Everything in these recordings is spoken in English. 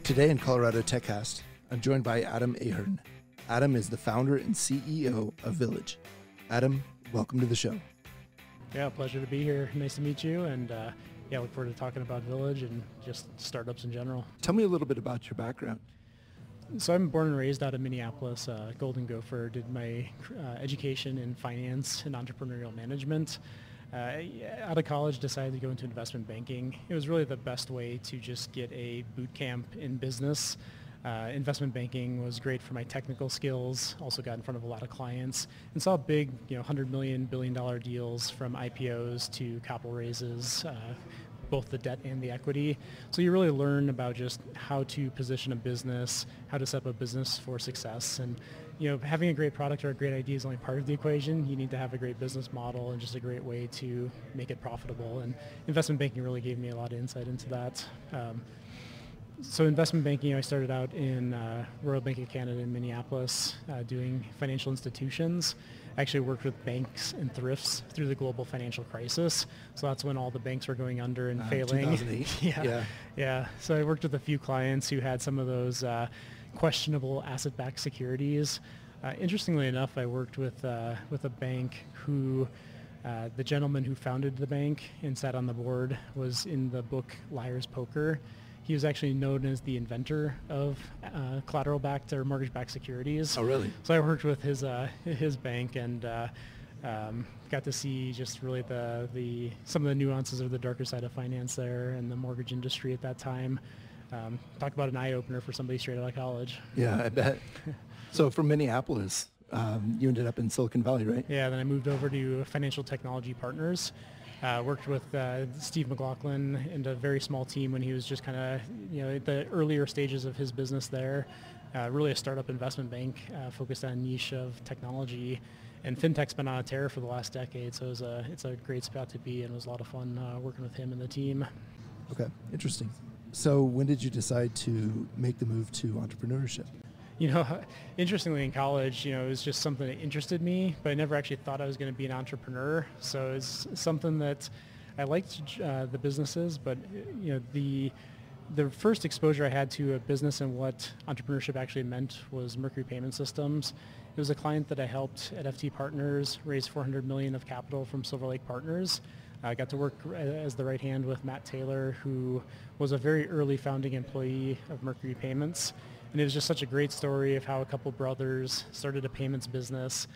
Today in Colorado TechCast, I'm joined by Adam Ahern. Adam is the founder and CEO of Village. Adam, welcome to the show. Yeah, pleasure to be here. Nice to meet you, and look forward to talking about Village and just startups in general. Tell me a little bit about your background. So I'm born and raised out of Minneapolis, Golden Gopher. Did my education in finance and entrepreneurial management. Out of college, decided to go into investment banking. It was really the best way to just get a boot camp in business. Investment banking was great for my technical skills. Also got in front of a lot of clients and saw big, $100 million, billion-dollar deals from IPOs to capital raises, both the debt and the equity. So you really learn about just how to position a business, how to set up a business for success. And having a great product or a great idea is only part of the equation. You need to have a great business model and just a great way to make it profitable. And investment banking really gave me a lot of insight into that. So investment banking, I started out in Royal Bank of Canada in Minneapolis doing financial institutions. I actually worked with banks and thrifts through the global financial crisis. So that's when all the banks were going under and failing. 2008. Yeah. So I worked with a few clients who had some of those questionable asset-backed securities. Interestingly enough, I worked with a bank who the gentleman who founded the bank and sat on the board was in the book Liar's Poker. He was actually known as the inventor of collateral-backed or mortgage-backed securities. Oh, really? So I worked with his bank and got to see just really some of the nuances of the darker side of finance there and the mortgage industry at that time. Talk about an eye-opener for somebody straight out of college. Yeah, I bet. So from Minneapolis, you ended up in Silicon Valley, right? Yeah, then I moved over to Financial Technology Partners. Worked with Steve McLaughlin and a very small team when he was just kind of, at the earlier stages of his business there. Really a startup investment bank focused on a niche of technology. And fintech's been on a tear for the last decade, so it's a great spot to be, and it was a lot of fun working with him and the team. Okay, interesting. So when did you decide to make the move to entrepreneurship? Interestingly in college, it was just something that interested me, but I never actually thought I was going to be an entrepreneur. So it's something that I liked the businesses, but the first exposure I had to a business and what entrepreneurship actually meant was Mercury Payment Systems. It was a client that I helped at FT Partners raise $400 million of capital from Silver Lake Partners. I got to work as the right hand with Matt Taylor, who was a very early founding employee of Mercury Payments. And it was just such a great story of how a couple brothers started a payments business.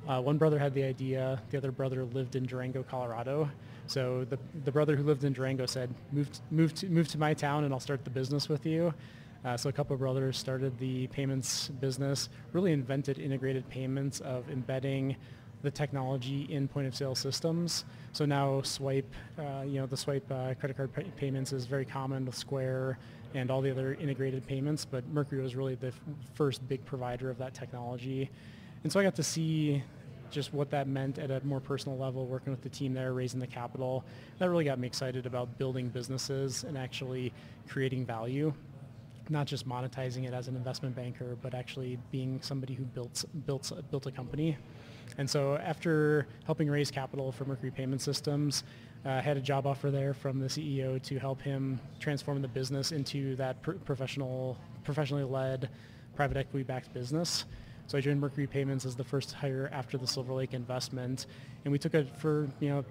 One brother had the idea. The other brother lived in Durango, Colorado. So the brother who lived in Durango said, move to my town and I'll start the business with you. So a couple of brothers started the payments business, really invented integrated payments of embedding the technology in point-of-sale systems. So now Swipe, the Swipe credit card payments is very common with Square and all the other integrated payments, but Mercury was really the first big provider of that technology. And so I got to see just what that meant at a more personal level, working with the team there, raising the capital. That really got me excited about building businesses and actually creating value, not just monetizing it as an investment banker, but actually being somebody who built a company. And so after helping raise capital for Mercury Payment Systems, I had a job offer there from the CEO to help him transform the business into that professionally led, private equity-backed business. So I joined Mercury Payments as the first hire after the Silver Lake investment, and we took it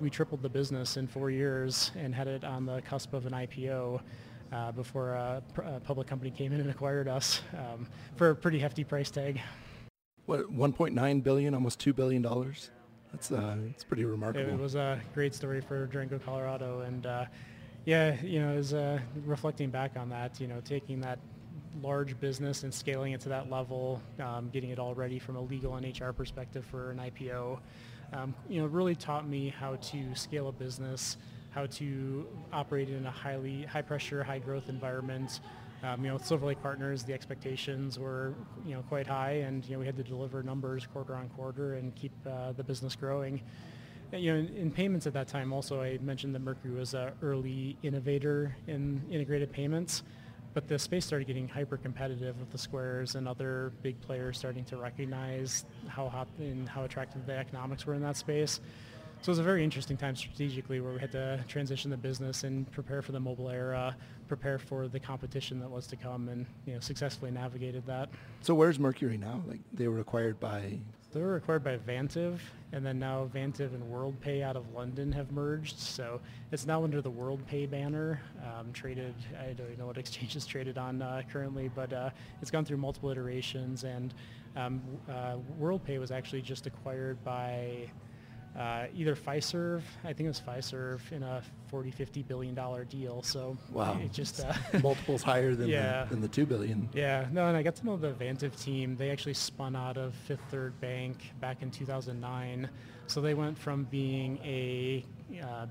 we tripled the business in 4 years and had it on the cusp of an IPO before a public company came in and acquired us for a pretty hefty price tag. What, 1.9 billion, almost $2 billion? That's pretty remarkable. It was a great story for Durango, Colorado, and it was reflecting back on that, taking that large business and scaling it to that level, getting it all ready from a legal and HR perspective for an IPO, really taught me how to scale a business, how to operate in a high pressure, high growth environment. With Silver Lake Partners, the expectations were, quite high, and we had to deliver numbers quarter on quarter and keep the business growing. In payments at that time, also I mentioned that Mercury was an early innovator in integrated payments, but the space started getting hyper competitive with the Squares and other big players starting to recognize how hot and how attractive the economics were in that space. So it was a very interesting time strategically where we had to transition the business and prepare for the mobile era, prepare for the competition that was to come, and successfully navigated that. So where's Mercury now? Like they were acquired by... They were acquired by Vantiv, and then now Vantiv and WorldPay out of London have merged. So it's now under the WorldPay banner, traded, I don't even know what exchange it's traded on currently, but it's gone through multiple iterations, and WorldPay was actually just acquired by either Fiserv, I think it was Fiserv, in a $40-50 billion deal. So wow, it just multiples higher than the $2 billion. Yeah, no, and I got to know the Vantiv team. They actually spun out of Fifth Third Bank back in 2009. So they went from being a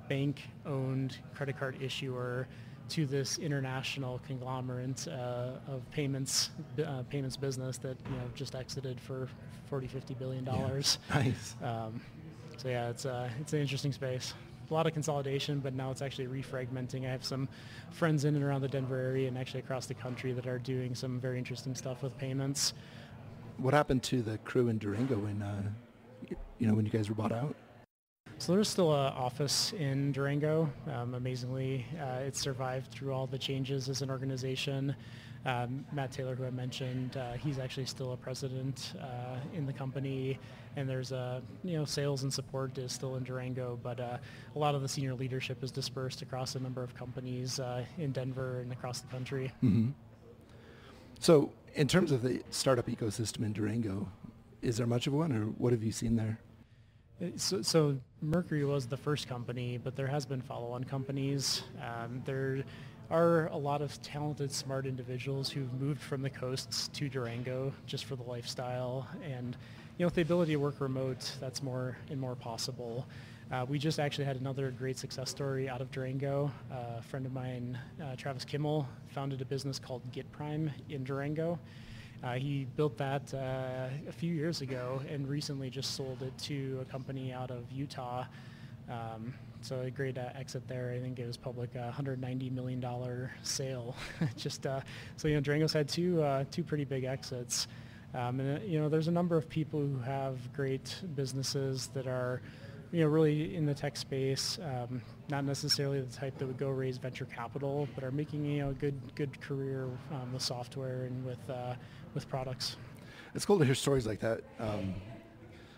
bank-owned credit card issuer to this international conglomerate of payments business that just exited for $40-50 billion. Yeah. Nice. So yeah, it's an interesting space. A lot of consolidation, but now it's actually refragmenting. I have some friends in and around the Denver area and actually across the country that are doing some very interesting stuff with payments. What happened to the crew in Durango when you guys were bought out? So there's still an office in Durango. Amazingly, it survived through all the changes as an organization. Matt Taylor, who I mentioned, he's actually still a president in the company, and there's sales and support is still in Durango, but a lot of the senior leadership is dispersed across a number of companies in Denver and across the country. Mm-hmm. So in terms of the startup ecosystem in Durango, is there much of one, or what have you seen there? So Mercury was the first company, but there has been follow-on companies. There are a lot of talented, smart individuals who've moved from the coasts to Durango just for the lifestyle. And with the ability to work remote, that's more and more possible. We just actually had another great success story out of Durango. A friend of mine, Travis Kimmel, founded a business called GetPrime in Durango. He built that a few years ago and recently just sold it to a company out of Utah. So a great exit there. I think it was public, $190 million sale. Durango's had two pretty big exits. There's a number of people who have great businesses that are really in the tech space, not necessarily the type that would go raise venture capital, but are making a good career with software and with products. It's cool to hear stories like that. A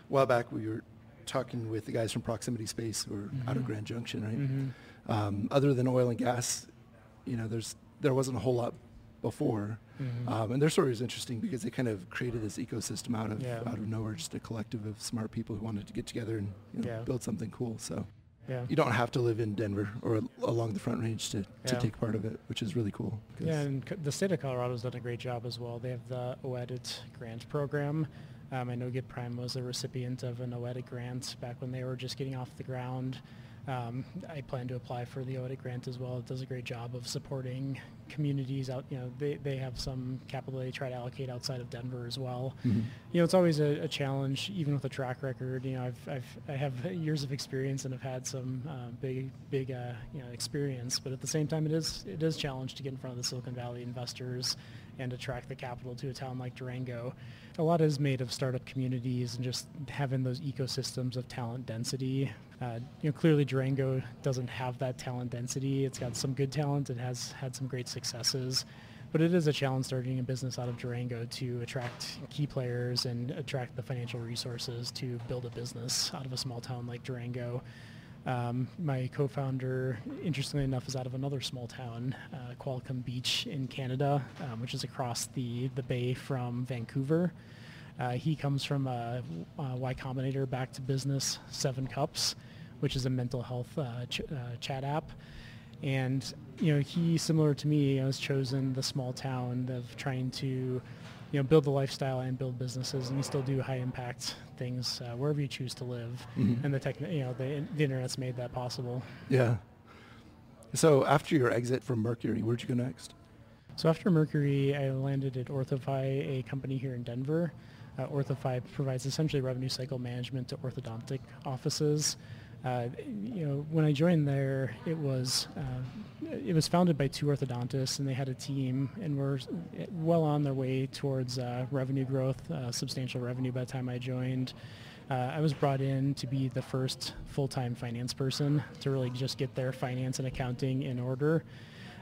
while back, we were talking with the guys from Proximity Space, who are out of Grand Junction, right? Mm-hmm. Other than oil and gas, there wasn't a whole lot before. Mm-hmm. And their story is interesting because they kind of created this ecosystem out of nowhere, just a collective of smart people who wanted to get together and build something cool. So you don't have to live in Denver or along the Front Range to take part of it, which is really cool. Yeah, and the state of Colorado's done a great job as well. They have the OEDIT grant program. I know GetPrime was a recipient of an OEDIT grant back when they were just getting off the ground. I plan to apply for the OEDIT grant as well. It does a great job of supporting communities out. They have some capital they try to allocate outside of Denver as well. Mm-hmm. It's always a challenge, even with a track record. I have years of experience and have had some big experience, but at the same time, it is a challenge to get in front of the Silicon Valley investors and attract the capital to a town like Durango. A lot is made of startup communities and just having those ecosystems of talent density. Clearly Durango doesn't have that talent density. It's got some good talent. It has had some great successes, but it is a challenge starting a business out of Durango to attract key players and attract the financial resources to build a business out of a small town like Durango. My co-founder, interestingly enough, is out of another small town, Qualicum Beach in Canada, which is across the bay from Vancouver. He comes from Y Combinator Back to Business 7 Cups, which is a mental health chat app. And he, similar to me, has chosen the small town of trying to build the lifestyle and build businesses, and you still do high impact things wherever you choose to live. Mm-hmm. And the internet's made that possible. Yeah. So after your exit from Mercury, where'd you go next? So after Mercury, I landed at Orthofy, a company here in Denver. Orthofy provides essentially revenue cycle management to orthodontic offices. When I joined there, it was founded by two orthodontists, and they had a team, and were well on their way towards revenue growth, substantial revenue by the time I joined. I was brought in to be the first full-time finance person to really just get their finance and accounting in order.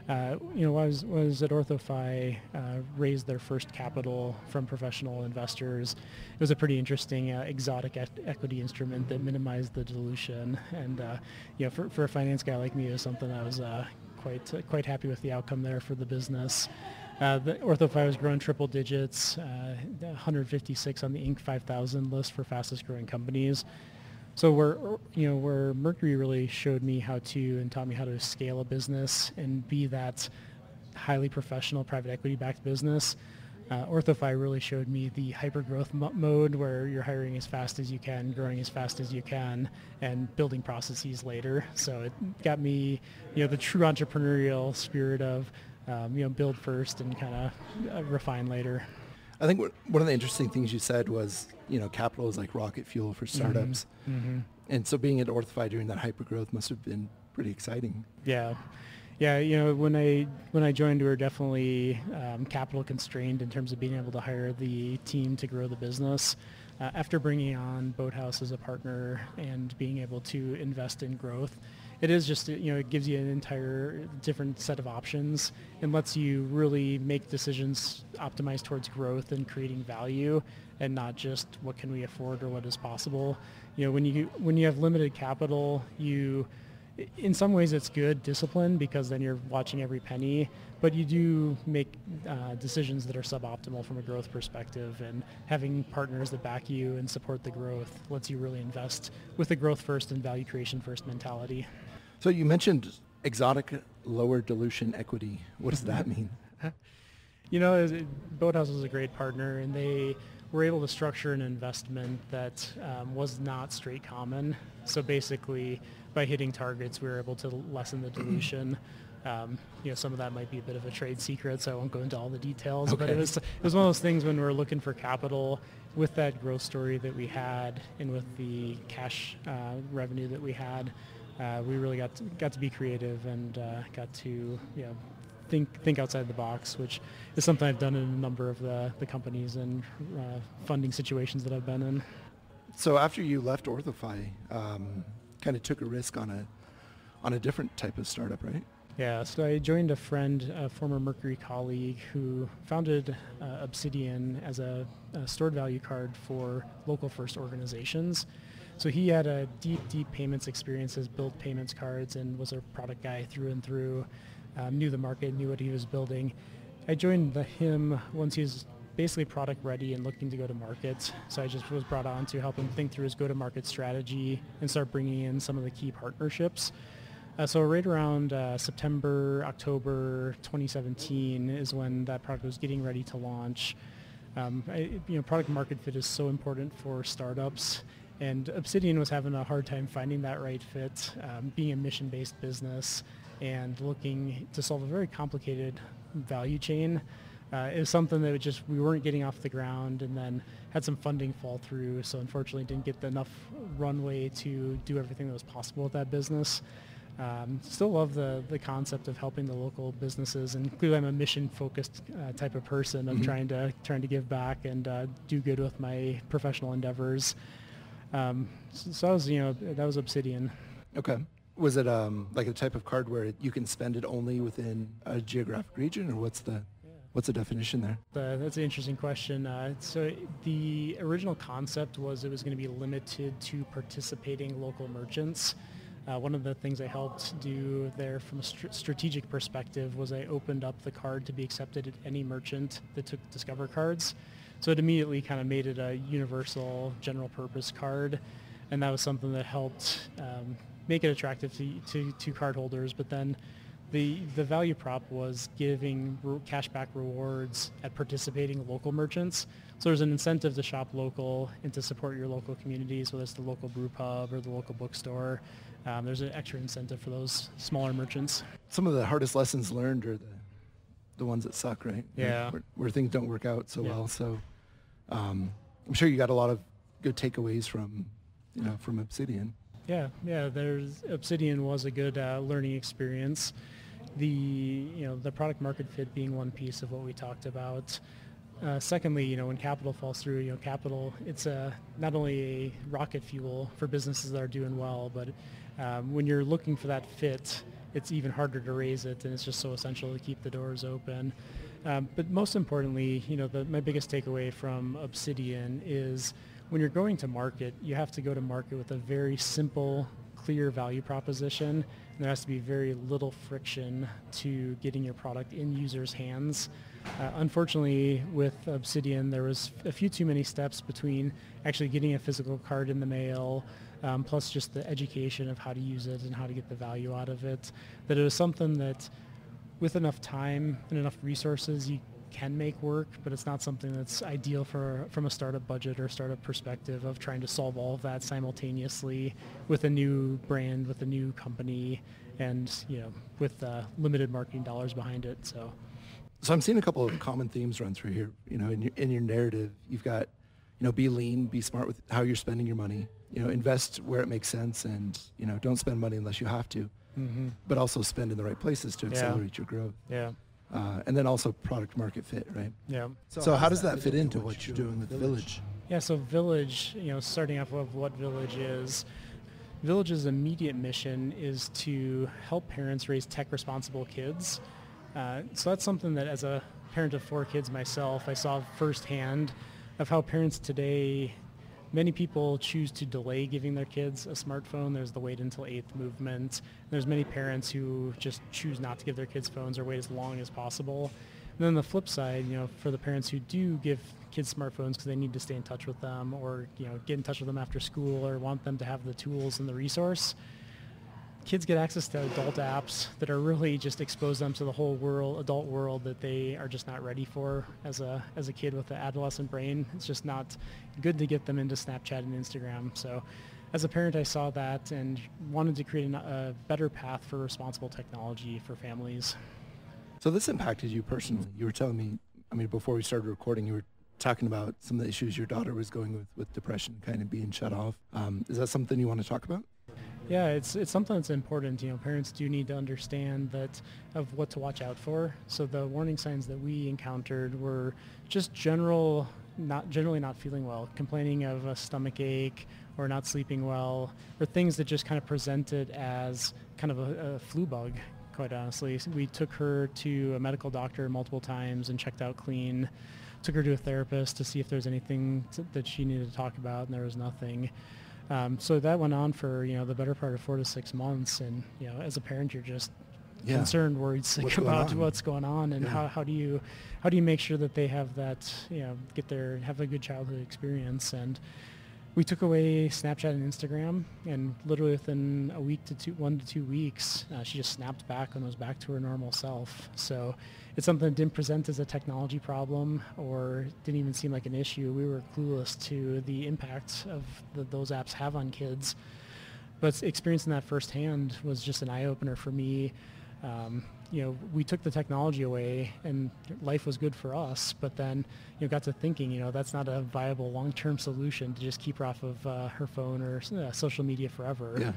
Was at OrthoFi, raised their first capital from professional investors. It was a pretty interesting exotic equity instrument that minimized the dilution. And for a finance guy like me, it was something I was quite happy with the outcome there for the business. The OrthoFi was growing triple digits, 156 on the Inc. 5000 list for fastest growing companies. So where Mercury really showed me how to and taught me how to scale a business and be that highly professional private equity backed business, OrthoFi really showed me the hyper growth mode where you're hiring as fast as you can, growing as fast as you can, and building processes later. So it got me, the true entrepreneurial spirit of, build first and kind of refine later. I think one of the interesting things you said was, capital is like rocket fuel for startups. Mm-hmm. And so being at OrthoFi during that hypergrowth must have been pretty exciting. Yeah. Yeah, when I joined, we were definitely capital constrained in terms of being able to hire the team to grow the business. After bringing on Boathouse as a partner and being able to invest in growth, it is just, it gives you an entire different set of options and lets you really make decisions optimized towards growth and creating value and not just what can we afford or what is possible. When you have limited capital, in some ways it's good discipline because then you're watching every penny, but you do make decisions that are suboptimal from a growth perspective, and having partners that back you and support the growth lets you really invest with a growth first and value creation first mentality. So you mentioned exotic lower dilution equity. What does that mean? Boathouse was a great partner, and they were able to structure an investment that was not straight common. So basically, by hitting targets, we were able to lessen the dilution. Some of that might be a bit of a trade secret, so I won't go into all the details. Okay. But it was one of those things when we were looking for capital with that growth story that we had and with the cash revenue that we had. We really got to be creative and got to think outside the box, which is something I've done in a number of the companies and funding situations that I've been in. So after you left OrthoFi, kind of took a risk on a different type of startup, right? Yeah, so I joined a friend, a former Mercury colleague, who founded Obsidian as a stored value card for local first organizations. So he had a deep payments experience, has built payments cards, and was a product guy through and through, knew the market, knew what he was building. I joined him once he was basically product ready and looking to go to market. So I just was brought on to help him think through his go-to-market strategy and start bringing in some of the key partnerships. So right around September, October 2017 is when that product was getting ready to launch. Product market fit is so important for startups. And Obsidian was having a hard time finding that right fit, being a mission-based business and looking to solve a very complicated value chain. It was something that we weren't getting off the ground, and then had some funding fall through, so unfortunately didn't get enough runway to do everything that was possible with that business. Still love the concept of helping the local businesses, and clearly I'm a mission-focused type of person of trying to give back and do good with my professional endeavors. So that was Obsidian. Okay. Was it like a type of card where you can spend it only within a geographic region, or what's the definition there? That's an interesting question. So the original concept was it was going to be limited to participating local merchants. One of the things I helped do there from a strategic perspective was I opened up the card to be accepted at any merchant that took Discover cards. So it immediately kind of made it a universal general purpose card, and that was something that helped make it attractive to card holders. But then the value prop was giving cashback rewards at participating local merchants. So there's an incentive to shop local and to support your local communities, whether it's the local brew pub or the local bookstore. There's an extra incentive for those smaller merchants. Some of the hardest lessons learned are the ones that suck, right? Yeah. Where things don't work out so well. So I'm sure you got a lot of good takeaways from Obsidian. Yeah. Obsidian was a good learning experience. The product market fit being one piece of what we talked about. Secondly, when capital falls through, capital, it's not only a rocket fuel for businesses that are doing well, but when you're looking for that fit, it's even harder to raise it, and it's just so essential to keep the doors open. But most importantly, my biggest takeaway from Obsidian is when you're going to market, you have to go to market with a very simple, clear value proposition. And there has to be very little friction to getting your product in users' hands. Unfortunately, with Obsidian, there was a few too many steps between actually getting a physical card in the mail, plus just the education of how to use it and how to get the value out of it, that it was something that with enough time and enough resources, you can make work, but it's not something that's ideal from a startup budget or startup perspective of trying to solve all of that simultaneously with a new brand, with a new company, and with limited marketing dollars behind it. So I'm seeing a couple of common themes run through here. In your narrative, you've got, be lean, be smart with how you're spending your money. Invest where it makes sense, and don't spend money unless you have to. Mm-hmm. But also spend in the right places to accelerate your growth. Yeah. And then also product market fit, right? Yeah. So how does that fit into what you're doing with Village? Yeah, so Village, starting off of what Village is, Village's immediate mission is to help parents raise tech-responsible kids. So that's something that as a parent of 4 kids myself, I saw firsthand of how parents today, many people choose to delay giving their kids a smartphone. There's the wait until 8th movement. There's many parents who just choose not to give their kids phones or wait as long as possible. And then the flip side, for the parents who do give kids smartphones because they need to stay in touch with them or, get in touch with them after school or want them to have the tools and the resource, kids get access to adult apps that are really just expose them to the whole adult world that they are just not ready for as a kid with an adolescent brain. It's just not good to get them into Snapchat and Instagram. So as a parent, I saw that and wanted to create a better path for responsible technology for families. So this impacted you personally. You were telling me, before we started recording, you were talking about some of the issues your daughter was going with depression, kind of being shut off. Is that something you want to talk about? Yeah, it's something that's important. Parents do need to understand that of what to watch out for. So the warning signs that we encountered were just generally not feeling well, complaining of a stomach ache or not sleeping well, or things that just kind of presented as kind of a flu bug, quite honestly. So we took her to a medical doctor multiple times and checked out clean, took her to a therapist to see if there's anything that she needed to talk about, and there was nothing. So that went on for, the better part of 4 to 6 months. And, as a parent, you're just concerned, worried, sick about what's going on. And how do you make sure that they have that, have a good childhood experience. And we took away Snapchat and Instagram, and literally within a week to 1 to 2 weeks, she just snapped back and was back to her normal self. So it's something that didn't present as a technology problem or didn't even seem like an issue. We were clueless to the impact of those apps have on kids. But experiencing that firsthand was just an eye-opener for me. We took the technology away and life was good for us, but then got to thinking, that's not a viable long-term solution to just keep her off of her phone or social media forever.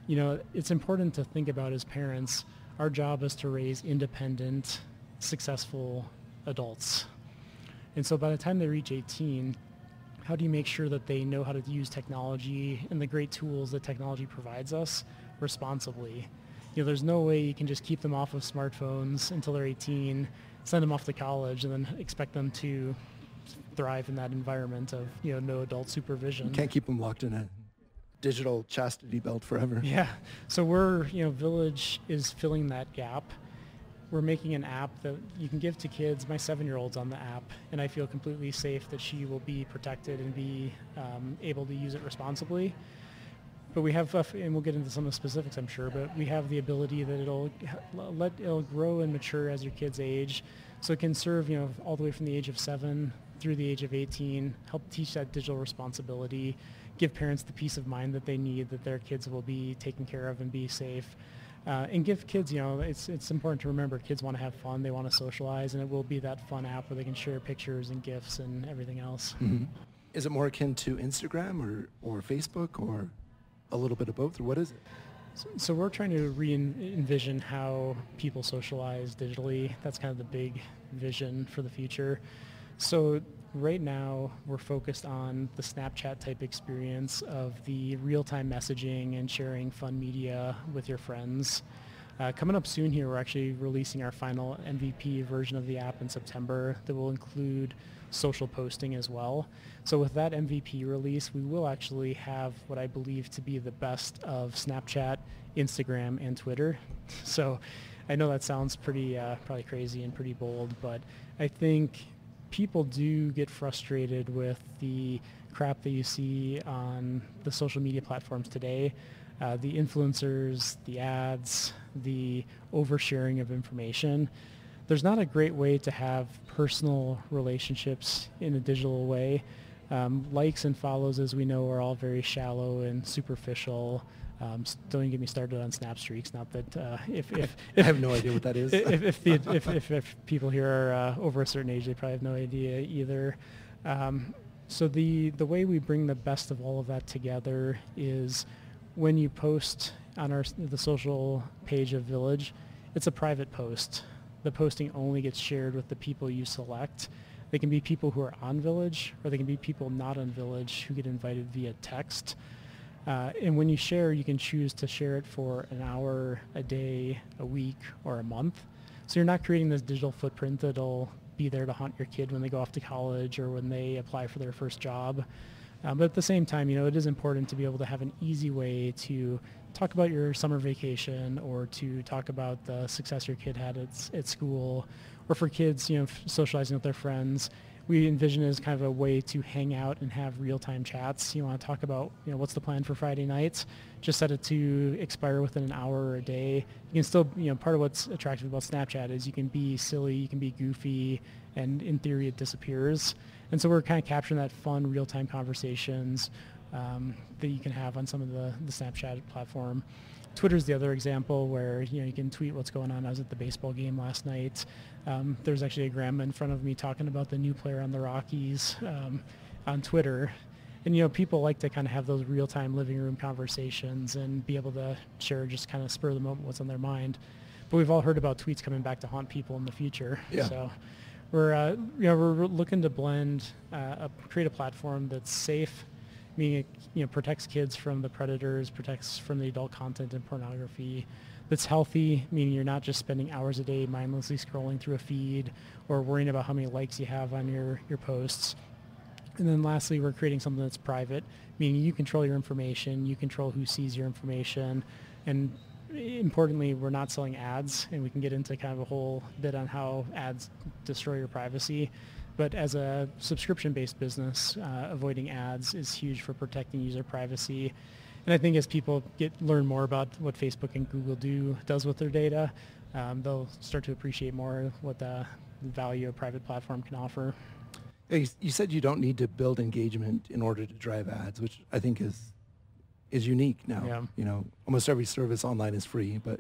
Yeah. It's important to think about as parents, our job is to raise independent, successful adults. And so by the time they reach 18, how do you make sure that they know how to use technology and the great tools that technology provides us responsibly? There's no way you can just keep them off of smartphones until they're 18, send them off to college, and then expect them to thrive in that environment of, no adult supervision. You can't keep them locked in a digital chastity belt forever. Yeah. So Village is filling that gap. We're making an app that you can give to kids. My 7-year-old's on the app, and I feel completely safe that she will be protected and be able to use it responsibly. But we have, and we'll get into some of the specifics, I'm sure, but we have the ability that it'll grow and mature as your kids age. So it can serve, all the way from the age of 7 through the age of 18, help teach that digital responsibility, give parents the peace of mind that they need, that their kids will be taken care of and be safe. And give kids, it's important to remember kids want to have fun, they want to socialize, and it will be that fun app where they can share pictures and GIFs and everything else. Mm-hmm. Is it more akin to Instagram or Facebook or a little bit of both, or what is it? So we're trying to re-envision how people socialize digitally. That's kind of the big vision for the future. So right now we're focused on the Snapchat type experience of the real-time messaging and sharing fun media with your friends. Coming up soon here, we're actually releasing our final MVP version of the app in September that will include social posting as well. So with that MVP release, we will actually have what I believe to be the best of Snapchat, Instagram, and Twitter. So I know that sounds pretty probably crazy and pretty bold, but I think people do get frustrated with the crap that you see on the social media platforms today. The influencers, the ads, the oversharing of information. There's not a great way to have personal relationships in a digital way. Likes and follows, as we know, are all very shallow and superficial. Don't even get me started on snap streaks. Not that if I have no idea what that is. if people here are over a certain age, they probably have no idea either. So the way we bring the best of all of that together is when you post on the social page of Village, it's a private post. The posting only gets shared with the people you select. They can be people who are on Village, or they can be people not on Village who get invited via text. And when you share, you can choose to share it for an hour, a day, a week, or a month. So you're not creating this digital footprint that'll be there to haunt your kid when they go off to college or when they apply for their first job. But at the same time, it is important to be able to have an easy way to talk about your summer vacation, or to talk about the success your kid had at school, or for kids, socializing with their friends. We envision it as kind of a way to hang out and have real-time chats. You want to talk about, what's the plan for Friday nights? Just set it to expire within an hour or a day. You can still, part of what's attractive about Snapchat is you can be silly, you can be goofy, and in theory it disappears. And so we're kind of capturing that fun real-time conversations that you can have on some of the Snapchat platform. Twitter's the other example where you can tweet what's going on. I was at the baseball game last night. There's actually a grandma in front of me talking about the new player on the Rockies on Twitter. And people like to kind of have those real-time living room conversations and be able to share, just kind of spur of the moment what's on their mind. But we've all heard about tweets coming back to haunt people in the future. Yeah. So we're we're looking to blend create a platform that's safe, meaning it protects kids from the predators, protects from the adult content and pornography. That's healthy, meaning you're not just spending hours a day mindlessly scrolling through a feed or worrying about how many likes you have on your posts. And then lastly, we're creating something that's private, meaning you control your information, you control who sees your information, and importantly, we're not selling ads, and we can get into kind of a whole bit on how ads destroy your privacy. But as a subscription-based business, avoiding ads is huge for protecting user privacy. And I think as people learn more about what Facebook and Google does with their data, they'll start to appreciate more what the value a private platform can offer. You said you don't need to build engagement in order to drive ads, which I think is unique now. Yeah. Almost every service online is free, but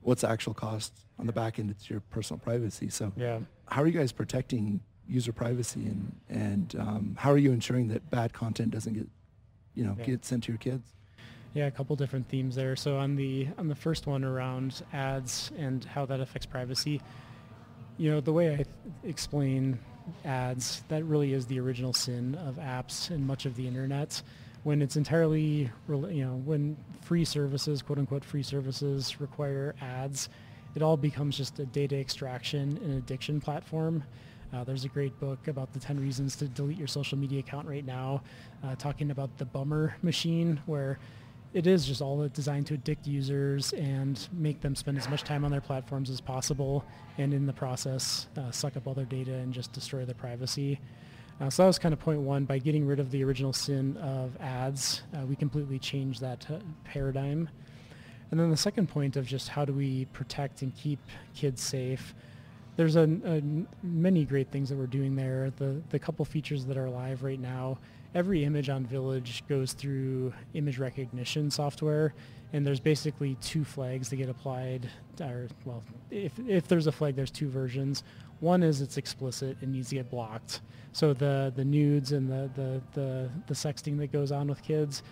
what's the actual cost on the back end? It's your personal privacy. So yeah. How are you guys protecting user privacy, and how are you ensuring that bad content doesn't get sent to your kids? Yeah, a couple different themes there. So on the first one around ads and how that affects privacy, the way I explain ads, that really is the original sin of apps and much of the internet. When it's entirely, when free services, quote unquote free services, require ads, it all becomes just a data extraction and addiction platform. There's a great book about the 10 reasons to delete your social media account right now, talking about the bummer machine, where it is just all designed to addict users and make them spend as much time on their platforms as possible, and in the process suck up all their data and just destroy their privacy. So that was kind of point one. By getting rid of the original sin of ads, we completely changed that paradigm. And then the second point of just how do we protect and keep kids safe, there's many great things that we're doing there. The couple features that are live right now, every image on Village goes through image recognition software, and there's basically two flags that get applied. If there's a flag, there's two versions. One is it's explicit and needs to get blocked. So the nudes and the sexting that goes on with kids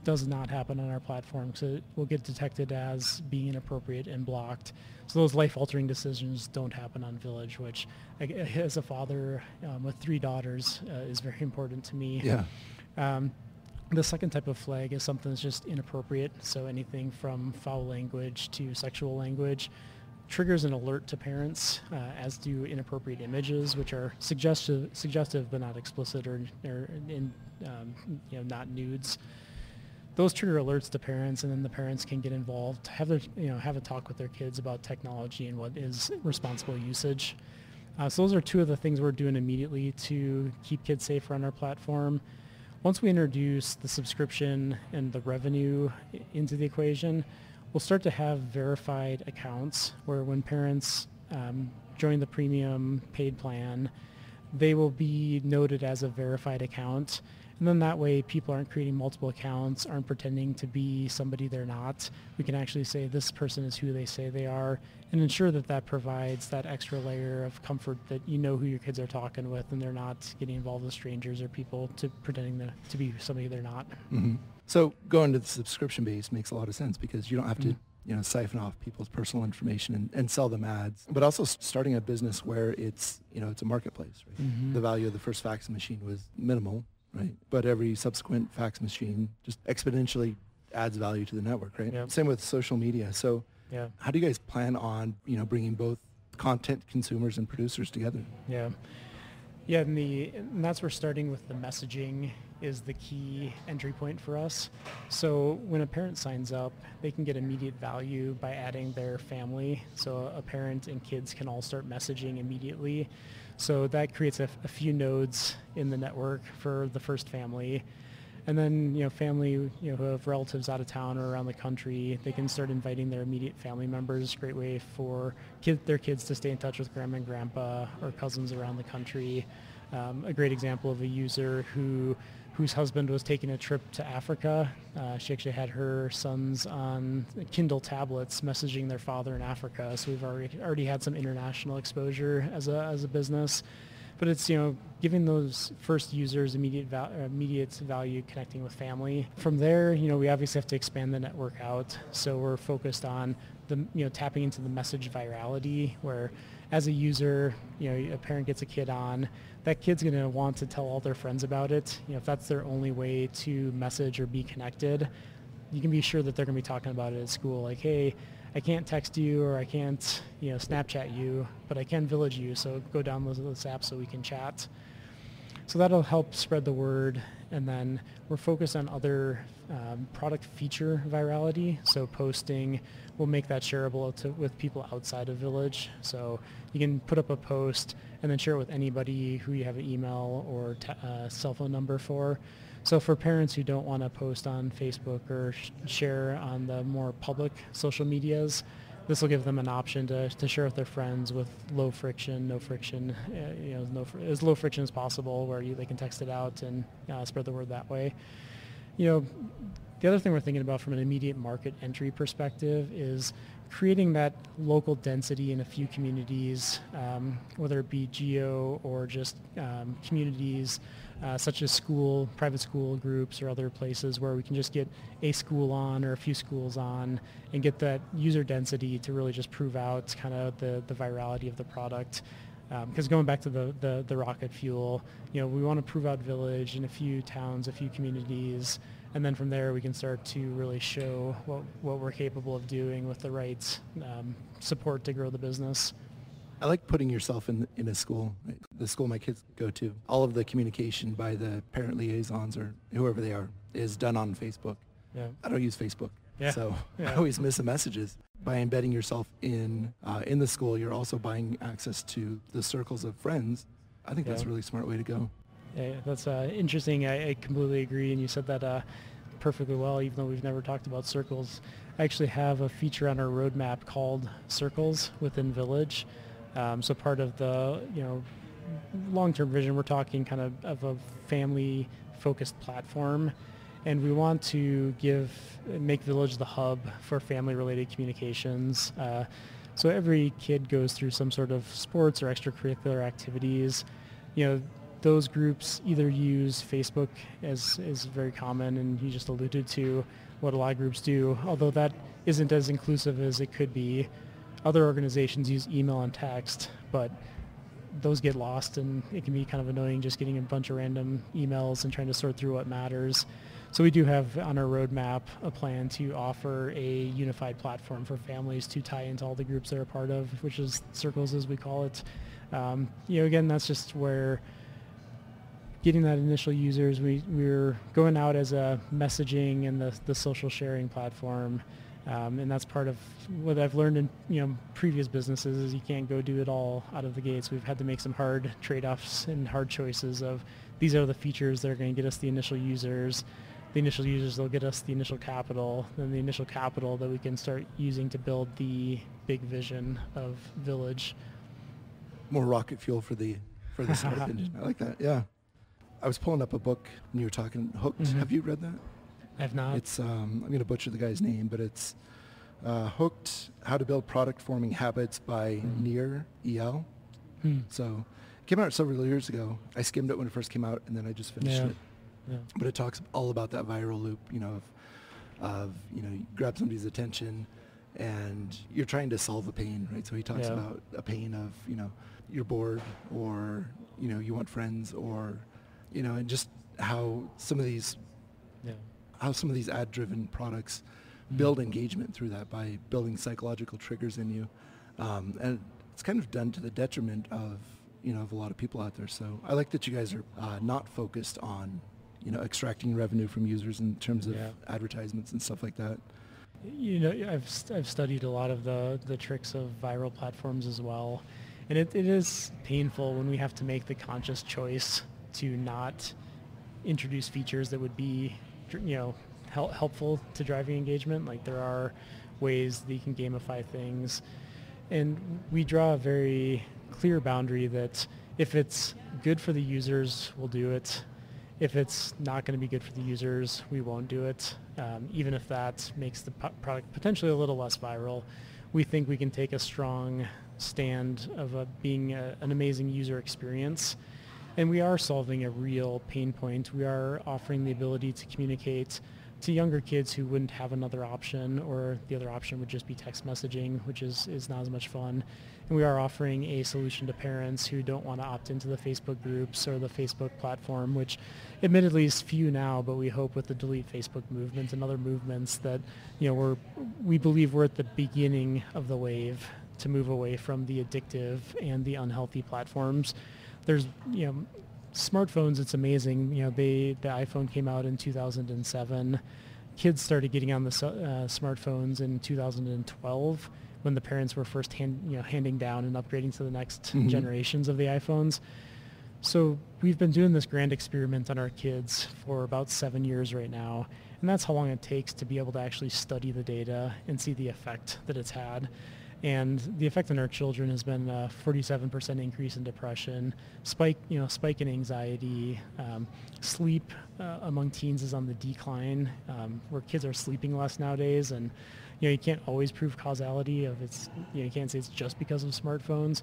does not happen on our platform, so it will get detected as being inappropriate and blocked. So those life-altering decisions don't happen on Village, which, as a father with 3 daughters, is very important to me. Yeah. The second type of flag is something that's just inappropriate, so anything from foul language to sexual language triggers an alert to parents, as do inappropriate images, which are suggestive but not explicit or not nudes. Those trigger alerts to parents, and then the parents can get involved, have a talk with their kids about technology and what is responsible usage. So those are 2 of the things we're doing immediately to keep kids safer on our platform. Once we introduce the subscription and the revenue into the equation, we'll start to have verified accounts where when parents join the premium paid plan, they will be noted as a verified account. And then that way people aren't creating multiple accounts, aren't pretending to be somebody they're not. We can actually say this person is who they say they are, and ensure that that provides that extra layer of comfort that you know who your kids are talking with and they're not getting involved with strangers or people pretending to be somebody they're not. Mm-hmm. So going to the subscription base makes a lot of sense because you don't have to siphon off people's personal information and sell them ads, but also starting a business where it's a marketplace, right? Mm-hmm. The value of the first fax machine was minimal, right? But every subsequent fax machine just exponentially adds value to the network, right? Yep. Same with social media. So how do you guys plan on, bringing both content consumers and producers together? Yeah, and that's where starting with the messaging is the key entry point for us. So when a parent signs up, they can get immediate value by adding their family. So a parent and kids can all start messaging immediately. So that creates a few nodes in the network for the first family. And then, family, who have relatives out of town or around the country, they can start inviting their immediate family members. Great way for their kids to stay in touch with grandma and grandpa or cousins around the country. A great example of a user whose husband was taking a trip to Africa. She actually had her sons on Kindle tablets messaging their father in Africa. So we've already had some international exposure as a business. But it's, giving those first users immediate value connecting with family. From there, we obviously have to expand the network out. So we're focused on tapping into the message virality where as a user, a parent gets a kid on, that kid's going to want to tell all their friends about it. If that's their only way to message or be connected, you can be sure that they're going to be talking about it at school. Like, hey, I can't text you or I can't, Snapchat you, but I can Village you. So go download this app so we can chat. So that'll help spread the word. And then we're focused on other product feature virality. So posting, we'll make that shareable with people outside of Village. So you can put up a post and then share it with anybody who you have an email or cell phone number for. So for parents who don't want to post on Facebook or share on the more public social medias, this will give them an option to share with their friends with low friction, no friction, as low friction as possible, where they can text it out and spread the word that way. The other thing we're thinking about from an immediate market entry perspective is creating that local density in a few communities, whether it be geo or just communities such as private school groups or other places where we can just get a school on or a few schools on and get that user density to really just prove out kind of the virality of the product. Because going back to the rocket fuel, we want to prove out Village in a few towns, a few communities, and then from there we can start to really show what we're capable of doing with the right support to grow the business. I like putting yourself in a school, right? The school my kids go to. All of the communication by the parent liaisons or whoever they are is done on Facebook. Yeah. I don't use Facebook, so I always miss the messages. By embedding yourself in the school, you're also buying access to the circles of friends. I think that's a really smart way to go. Yeah, that's interesting. I completely agree, and you said that perfectly well, even though we've never talked about circles. I actually have a feature on our roadmap called Circles within Village. So part of the long-term vision, we're talking kind of a family-focused platform, and we want to make Village the hub for family-related communications. So every kid goes through some sort of sports or extracurricular activities. those groups either use Facebook, as is very common, and you just alluded to what a lot of groups do, although that isn't as inclusive as it could be. Other organizations use email and text, but those get lost, and it can be kind of annoying just getting a bunch of random emails and trying to sort through what matters. So we do have on our roadmap a plan to offer a unified platform for families to tie into all the groups they're a part of, which is circles as we call it. Again, that's just where getting that initial users, we're going out as a messaging and the social sharing platform. And that's part of what I've learned in previous businesses is you can't go do it all out of the gates. We've had to make some hard trade-offs and hard choices of these are the features that are going to get us the initial users. The initial users, they'll get us the initial capital, then the initial capital that we can start using to build the big vision of Village. More rocket fuel for the startup engine. I like that. Yeah. I was pulling up a book and you were talking Hooked. Mm-hmm. Have you read that? I have not. It's I'm going to butcher the guy's name, but it's Hooked: How to Build Product Forming Habits by Nir Eyal. So it came out several years ago. I skimmed it when it first came out, and then I just finished it. Yeah. But it talks all about that viral loop, of you grab somebody's attention, and you're trying to solve a pain, right? So he talks about a pain of you're bored, or you want friends, or and just how some of these ad-driven products build engagement through that by building psychological triggers in you. And it's kind of done to the detriment of a lot of people out there. So I like that you guys are not focused on, extracting revenue from users in terms of advertisements and stuff like that. I've studied a lot of the tricks of viral platforms as well. And it is painful when we have to make the conscious choice to not introduce features that would be helpful to driving engagement. Like there are ways that you can gamify things, and we draw a very clear boundary that if it's good for the users, we'll do it. If it's not going to be good for the users, we won't do it. Even if that makes the product potentially a little less viral, we think we can take a strong stand of being an amazing user experience. And we are solving a real pain point. We are offering the ability to communicate to younger kids who wouldn't have another option, or the other option would just be text messaging, which is not as much fun. And we are offering a solution to parents who don't want to opt into the Facebook groups or the Facebook platform, which admittedly is few now, but we hope with the Delete Facebook movement and other movements that we believe we're at the beginning of the wave to move away from the addictive and the unhealthy platforms. There's smartphones, it's amazing. The iPhone came out in 2007. Kids started getting on the smartphones in 2012 when the parents were first handing down and upgrading to the next generations of the iPhones. So we've been doing this grand experiment on our kids for about 7 years right now, and that's how long it takes to be able to actually study the data and see the effect that it's had. And the effect on our children has been a 47% increase in depression, spike in anxiety, sleep among teens is on the decline, where kids are sleeping less nowadays. And you can't always prove causality of you can't say it's just because of smartphones.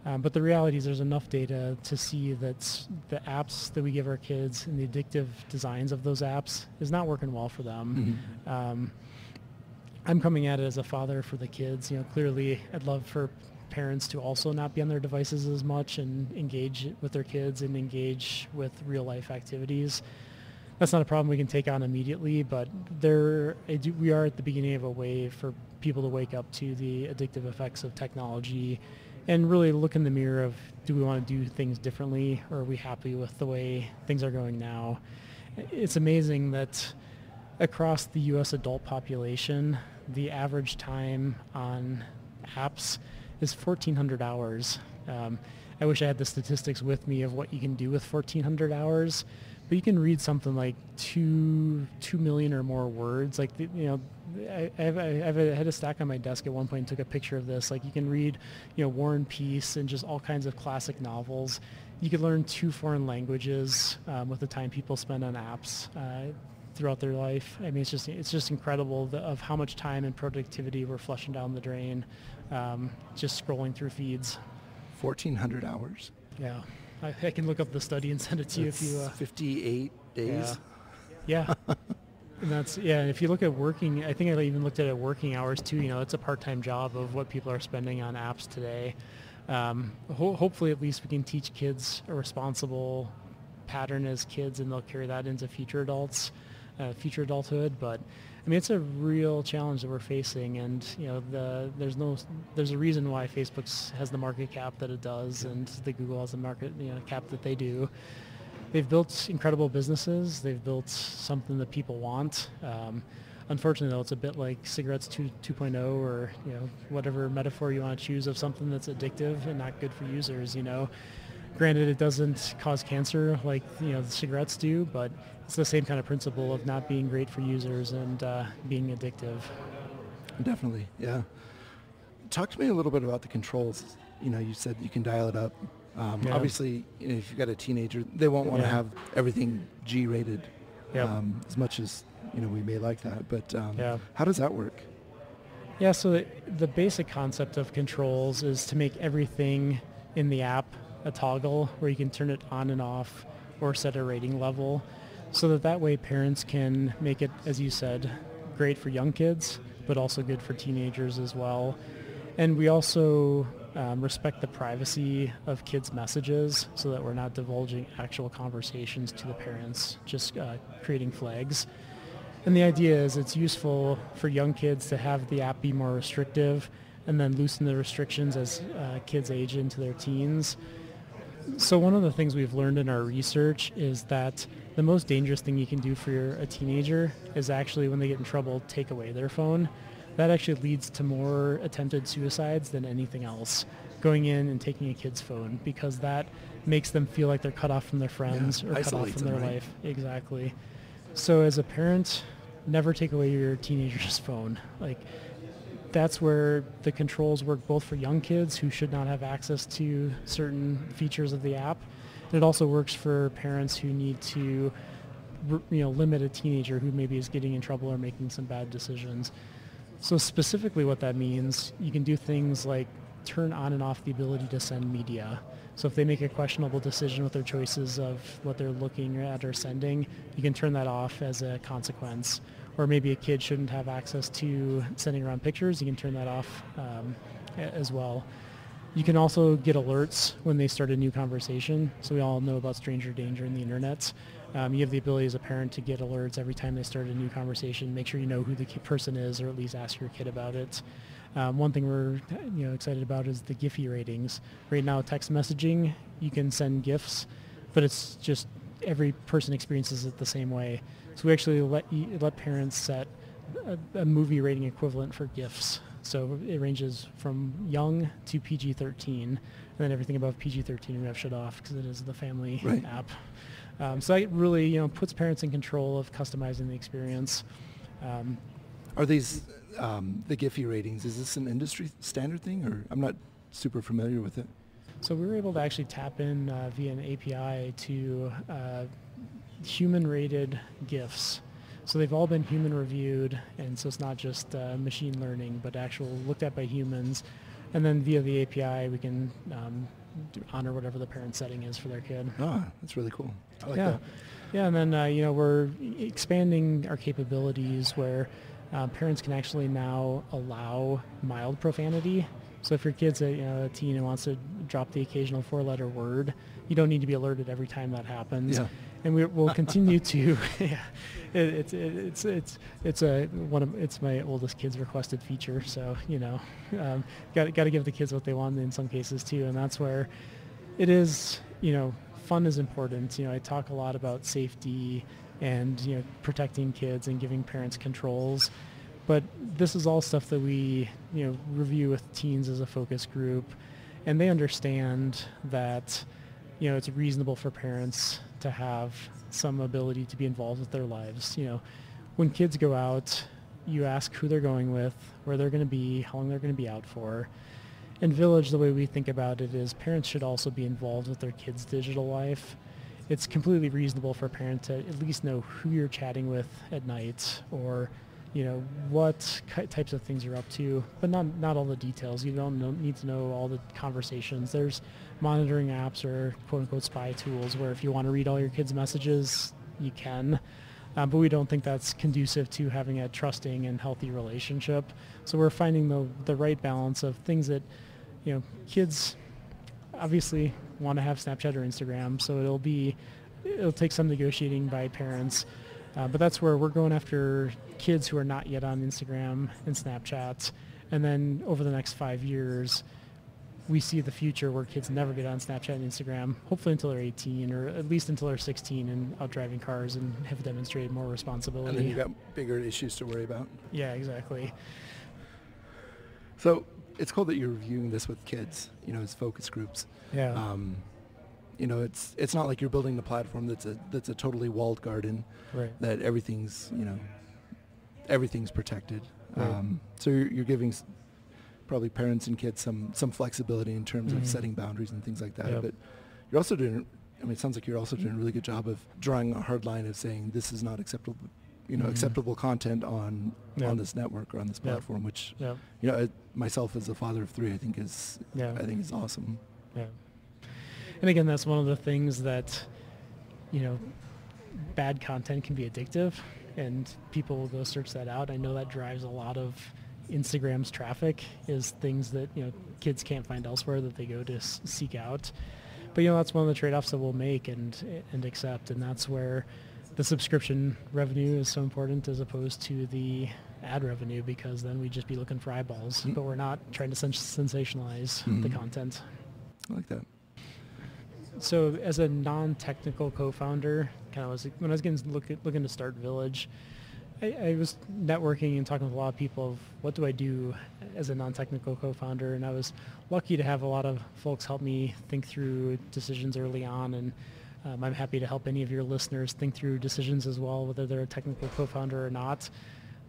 But the reality is there's enough data to see that the apps that we give our kids and the addictive designs of those apps is not working well for them. I'm coming at it as a father for the kids. Clearly I'd love for parents to also not be on their devices as much and engage with their kids and engage with real life activities. That's not a problem we can take on immediately, but we are at the beginning of a wave for people to wake up to the addictive effects of technology and really look in the mirror of, do we want to do things differently, or are we happy with the way things are going now? It's amazing that across the U.S. adult population, the average time on apps is 1,400 hours. I wish I had the statistics with me of what you can do with 1,400 hours, but you can read something like 2 million or more words. Like, I had a stack on my desk at one point and took a picture of this. Like, you can read, War and Peace and just all kinds of classic novels. You could learn 2 foreign languages with the time people spend on apps throughout their life. I mean, it's just incredible of how much time and productivity we're flushing down the drain, just scrolling through feeds. 1,400 hours. Yeah. I can look up the study and send it to you if you... 58 days? Yeah. And that's, if you look at working, I think I even looked at it working hours too. It's a part-time job of what people are spending on apps today. Hopefully at least we can teach kids a responsible pattern as kids, and they'll carry that into future adulthood. But I mean, it's a real challenge that we're facing, and there's a reason why Facebook has the market cap that it does, and the Google has the market cap that they do. They've built incredible businesses. They've built something that people want. Unfortunately, though, it's a bit like cigarettes 2.0, or whatever metaphor you want to choose of something that's addictive and not good for users. Granted, it doesn't cause cancer like the cigarettes do, but it's the same kind of principle of not being great for users and being addictive. Definitely, yeah. Talk to me a little bit about the controls. You said you can dial it up. Obviously, if you've got a teenager, they won't want to have everything G-rated as much as we may like that. But how does that work? Yeah, so the basic concept of controls is to make everything in the app a toggle where you can turn it on and off or set a rating level, so that way parents can make it, as you said, great for young kids, but also good for teenagers as well. And we also respect the privacy of kids' messages, so that we're not divulging actual conversations to the parents, just creating flags. And the idea is it's useful for young kids to have the app be more restrictive and then loosen the restrictions as kids age into their teens. So one of the things we've learned in our research is that the most dangerous thing you can do for a teenager is actually, when they get in trouble, take away their phone. That actually leads to more attempted suicides than anything else, going in and taking a kid's phone, because that makes them feel like they're cut off from their friends or cut off from their life. Exactly. So as a parent, never take away your teenager's phone. That's where the controls work, both for young kids who should not have access to certain features of the app. And it also works for parents who need to limit a teenager who maybe is getting in trouble or making some bad decisions. So specifically what that means, you can do things like turn on and off the ability to send media. So if they make a questionable decision with their choices of what they're looking at or sending, you can turn that off as a consequence. Or maybe a kid shouldn't have access to sending around pictures, you can turn that off as well. You can also get alerts when they start a new conversation. So we all know about stranger danger in the internet. You have the ability as a parent to get alerts every time they start a new conversation. Make sure you know who the person is, or at least ask your kid about it. One thing we're excited about is the Giphy ratings. Right now, text messaging, you can send GIFs, but it's just every person experiences it the same way. So we actually let parents set a movie rating equivalent for GIFs. So it ranges from young to PG-13, and then everything above PG-13 we have shut off because it is the family app. So that really puts parents in control of customizing the experience. Are these the Giphy ratings? Is this an industry standard thing, or I'm not super familiar with it? So we were able to actually tap in via an API to human-rated GIFs. So they've all been human-reviewed, and so it's not just machine learning, but actual looked at by humans. And then via the API, we can honor whatever the parent setting is for their kid. Ah, that's really cool. I like that. Yeah, and then we're expanding our capabilities where parents can actually now allow mild profanity. So if your kid's a teen and wants to drop the occasional 4-letter word, you don't need to be alerted every time that happens. Yeah. And we'll continue to. It's my oldest kid's requested feature. So got to give the kids what they want in some cases too, and that's where it is. Fun is important. I talk a lot about safety and protecting kids and giving parents controls. But this is all stuff that we, review with teens as a focus group, and they understand that, it's reasonable for parents to have some ability to be involved with their lives. When kids go out, you ask who they're going with, where they're going to be, how long they're going to be out for. In Village, the way we think about it is parents should also be involved with their kids' digital life. It's completely reasonable for a parent to at least know who you're chatting with at night, or what types of things you're up to, but not all the details. You don't need to know all the conversations. There's monitoring apps or quote-unquote spy tools where if you want to read all your kids' messages, you can. But we don't think that's conducive to having a trusting and healthy relationship. So we're finding the right balance of things that, kids obviously want to have Snapchat or Instagram, so it'll take some negotiating by parents. But that's where we're going after kids who are not yet on Instagram and Snapchat. And then over the next 5 years, we see the future where kids never get on Snapchat and Instagram, hopefully until they're 18 or at least until they're 16 and out driving cars and have demonstrated more responsibility. And then you've got bigger issues to worry about. Yeah, exactly. So it's cool that you're reviewing this with kids, as focus groups. Yeah. It's not like you're building the platform that's a totally walled garden, right, that everything's protected. Right. So you're giving probably parents and kids some flexibility in terms of setting boundaries and things like that. Yep. But you're also doing, it sounds like you're also doing a really good job of drawing a hard line of saying this is not acceptable, acceptable content on this network or on this platform, which, myself as a father of 3, I think is awesome. Yeah. And again, that's one of the things that, bad content can be addictive and people will go search that out. I know that drives a lot of Instagram's traffic, is things that, kids can't find elsewhere that they go to seek out. But, that's one of the trade-offs that we'll make and accept. And that's where the subscription revenue is so important as opposed to the ad revenue, because then we'd just be looking for eyeballs, but we're not trying to sensationalize the content. I like that. So as a non-technical co-founder, when I was looking to start Village, I was networking and talking with a lot of people of what do I do as a non-technical co-founder, and I was lucky to have a lot of folks help me think through decisions early on, and I'm happy to help any of your listeners think through decisions as well, whether they're a technical co-founder or not.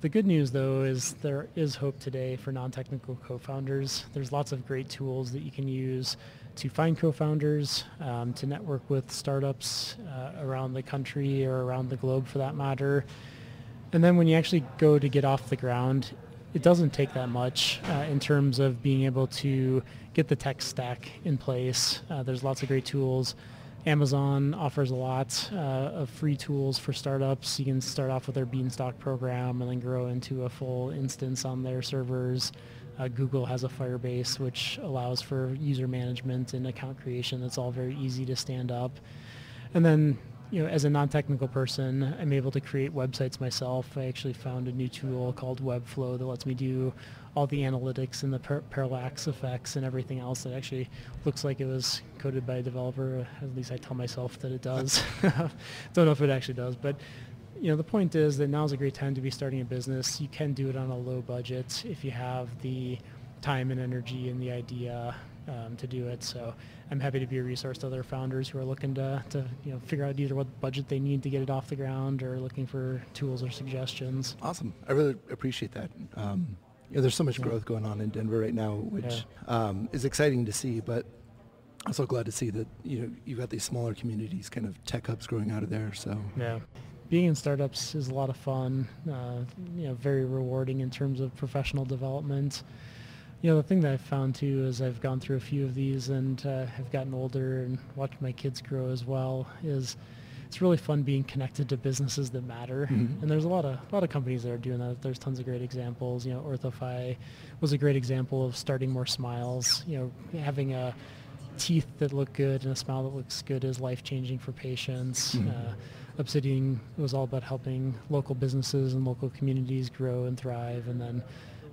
The good news, though, is there is hope today for non-technical co-founders. There's lots of great tools that you can use to find co-founders, to network with startups around the country or around the globe for that matter. And then when you actually go to get off the ground, it doesn't take that much in terms of being able to get the tech stack in place. There's lots of great tools. Amazon offers a lot of free tools for startups. You can start off with their Beanstalk program and then grow into a full instance on their servers. Google has a Firebase, which allows for user management and account creation. That's all very easy to stand up. And then, as a non-technical person, I'm able to create websites myself. I actually found a new tool called Webflow that lets me do all the analytics and the parallax effects and everything else that actually looks like it was coded by a developer. At least I tell myself that it does. Don't know if it actually does, but the point is that now is a great time to be starting a business. You can do it on a low budget if you have the time and energy and the idea to do it. So I'm happy to be a resource to other founders who are looking to figure out either what budget they need to get it off the ground or looking for tools or suggestions. Awesome. I really appreciate that. There's so much growth going on in Denver right now, which is exciting to see, but also glad to see that you've got these smaller communities, kind of tech hubs growing out of there. So yeah. Being in startups is a lot of fun, very rewarding in terms of professional development. The thing that I've found too is I've gone through a few of these and have gotten older and watched my kids grow as well, is it's really fun being connected to businesses that matter. Mm-hmm. And there's a lot of companies that are doing that. There's tons of great examples. OrthoFi was a great example of starting more smiles. Having a teeth that look good and a smile that looks good is life-changing for patients. Mm-hmm. Obsidian was all about helping local businesses and local communities grow and thrive. And then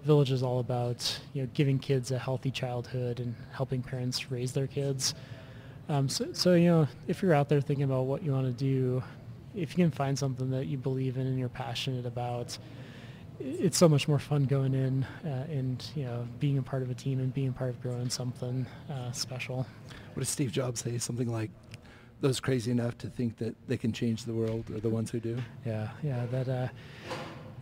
Village is all about giving kids a healthy childhood and helping parents raise their kids. So if you're out there thinking about what you want to do, if you can find something that you believe in and you're passionate about, it's so much more fun going in and being a part of a team and being a part of growing something special. What does Steve Jobs say? Something like, those crazy enough to think that they can change the world are the ones who do? Yeah.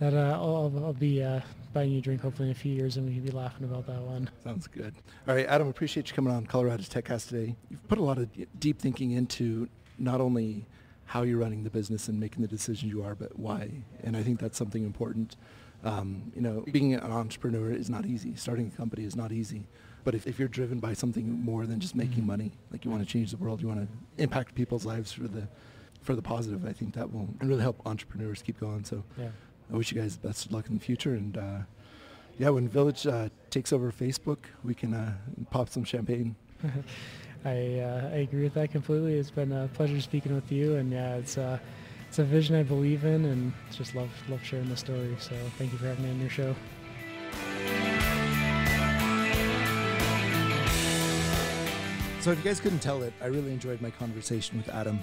I'll be buying you a drink hopefully in a few years, and we can be laughing about that one. Sounds good. All right, Adam, appreciate you coming on Colorado's TechCast today. You've put a lot of deep thinking into not only how you're running the business and making the decisions you are, but why. And I think that's something important Being an entrepreneur is not easy. Starting a company is not easy. But if you're driven by something more than just making money, like you want to change the world, you want to impact people's lives for the positive, I think that will really help entrepreneurs keep going. So I wish you guys the best of luck in the future. And when Village takes over Facebook, we can pop some champagne. I agree with that completely. It's been a pleasure speaking with you, and it's a vision I believe in, and just love sharing the story. So thank you for having me on your show. So if you guys couldn't tell it, I really enjoyed my conversation with Adam.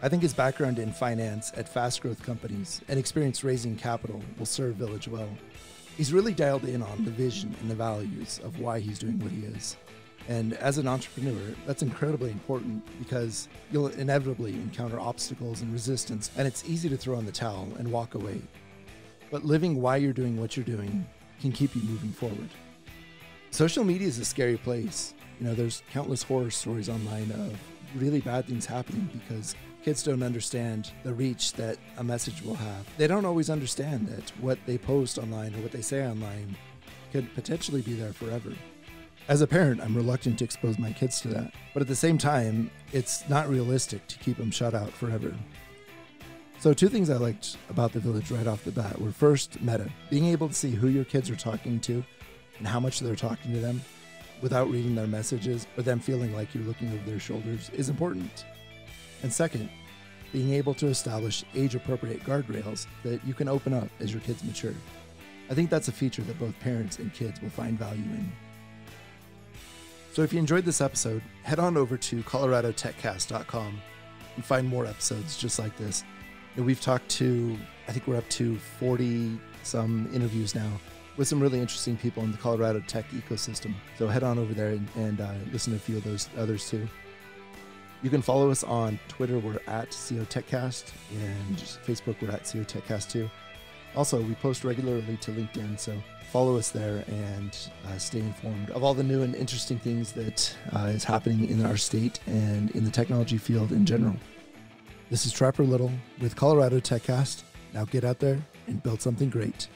I think his background in finance at fast growth companies and experience raising capital will serve Village well. He's really dialed in on the vision and the values of why he's doing what he is. And as an entrepreneur, that's incredibly important because you'll inevitably encounter obstacles and resistance, and it's easy to throw in the towel and walk away. But living why you're doing what you're doing can keep you moving forward. Social media is a scary place. There's countless horror stories online of really bad things happening because kids don't understand the reach that a message will have. They don't always understand that what they post online or what they say online could potentially be there forever. As a parent, I'm reluctant to expose my kids to that. But at the same time, it's not realistic to keep them shut out forever. So 2 things I liked about the Village right off the bat were, first, meta. Being able to see who your kids are talking to and how much they're talking to them without reading their messages or them feeling like you're looking over their shoulders is important. And second, being able to establish age-appropriate guardrails that you can open up as your kids mature. I think that's a feature that both parents and kids will find value in. So if you enjoyed this episode, head on over to coloradotechcast.com and find more episodes just like this. We've talked to, I think we're up to 40 some interviews now with some really interesting people in the Colorado tech ecosystem. So head on over there and listen to a few of those others too. You can follow us on Twitter, we're at COTechcast, and Facebook, we're at COTechcast too. Also, we post regularly to LinkedIn, so follow us there and stay informed of all the new and interesting things that is happening in our state and in the technology field in general. This is Trapper Little with Colorado TechCast. Now get out there and build something great.